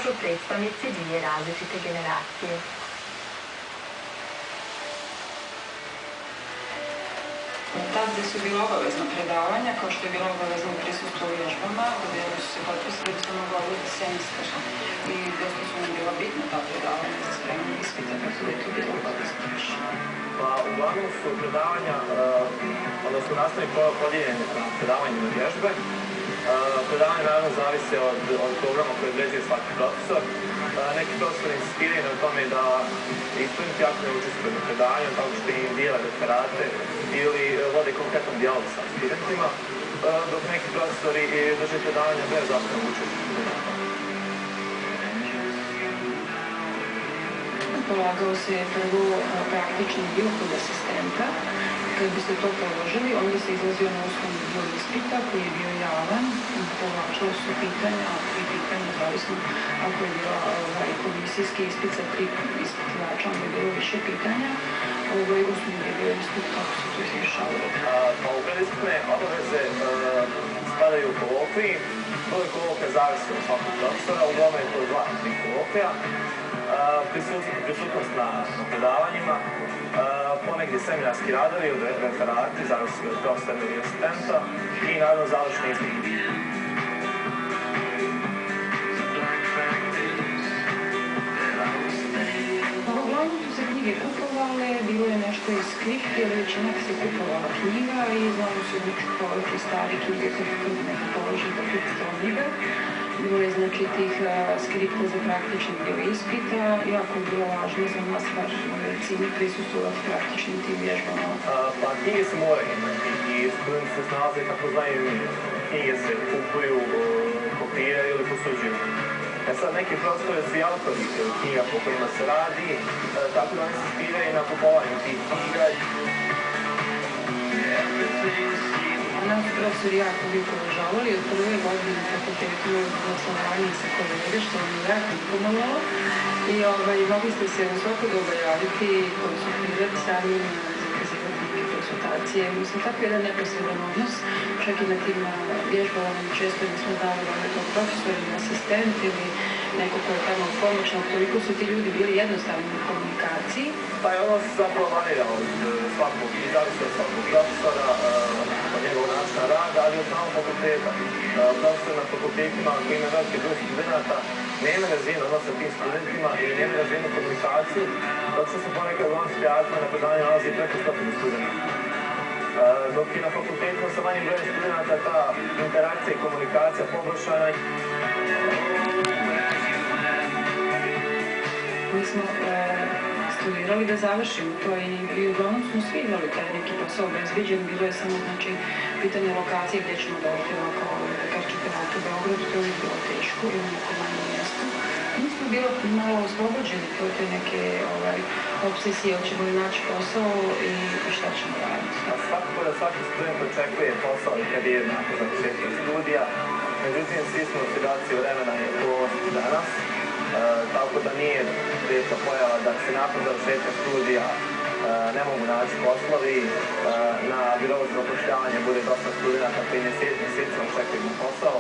kažu predstavnici dvije različite generacije. Tad gde su bila obavezna predavanja, kao što je bilo obavezno prisustvo u vježbama, gde su se potpisali da mogu obaviti semestar i dosta su nam bila bitna ta predavanja za spremanje ispita, tako da je to bilo obavezno više. Pa uglavnom su predavanja, odnosno nastavni podijeljeni na predavanje na vježbe. Predavanje naravno zavise od programa koje određuje svaki profesor. Neki profesori insistiraju na tome da i studenti aktivno učestvuju na predavanju, tako što im dijele referate ili vode konkretan dijalog sa studentima, dok neki profesori drže predavanja bez aktivnog učešća studenta. Polagao se prvo praktični dio kod asistenta. Kad biste to položili, onda se izlazio na osnovni dio ispita koji je bio javan. Povlačilo su pitanja, i pitanja, zavisno ako je bila komisijski ispit sa 3 ispitivača, onda je bilo više pitanja. Osnovni je bio ispit, kako se to izvršavalo. Pa u predispitne obaveze spadaju kolokviji. Broj kolokvija zavisi od svakog profesora, uglavnom je to 2-3 kolokvija. Prisutnost na predavanjima, ponegdje seminarski radovi ili referati, zavisi od profesora ili asistenta i naravno završni ispit. Uglavnom su se knjige kupovale, bilo je nešto iz skripti, ali većina se kupovala knjiga i znamo se kupovati stare knjige kad neko položi da kupovao knjiga. Bilo je znači tih skripta za praktični dio ispita, jako je bilo važno za nas baš u medicini prisustvovati praktičnim tim vježbama. Pa knjige se moraju imati i studenti se snalaze kako znaju knjige se kupuju, kopiraju ili posuđuju. Sad neki profesori su autori knjiga po kojima se radi, tako da oni se spiraju na kupovanju tih knjiga. Nas su profesori jako uvijek uvažavali od prve godine na fakultetu na Slavanje sa kolege, što vam je jako pomalo. I mogli ste se u svako doba javiti, konsultirati sa njim, zakazivati neke konsultacije. Mislim, tako jedan neposredan odnos, čak i na tim vježbama često nismo znali da je to profesor ili asistent ili neko ko je tamo pomoćno, koliko su ti ljudi bili jednostavni u komunikaciji. Pa je ono zapravo varira od svakog, i zavisi od svakog profesora, od njegovog načina rada, ali od samog fakulteta. Profesor na fakultetima koji ima veliki broj studenta nema razvijenu odnos sa tim studentima ili nema razvijenu komunikaciju, zato što se ponekad u amfiteatrima na predavanju nalazi preko 100 studenta. Dok je na fakultetima sa manjim brojem studenta ta interakcija i komunikacija poboljšana. Mi smo studirali da završimo to i uglavnom smo svi imali taj neki posao obezbeđen, bilo je samo znači pitanje lokacije gdje ćemo dobiti kao lekarčite u Beogradu, to je uvijek bilo teško ili na nekom manjem mjestu. Mi smo bili malo oslobođeni te neke obsesije, hoćemo li naći posao i šta ćemo raditi. Svakako da svaki student očekuje posao i karijeru nakon završetka studija, međutim svi smo u situaciji vremena i okolnosti danas, tako da nije rijetka pojava da se nakon završetka studija ne mogu naći poslovi, na birou za zapošljavanje bude dosta studenta koji mjesecima čekaju na posao.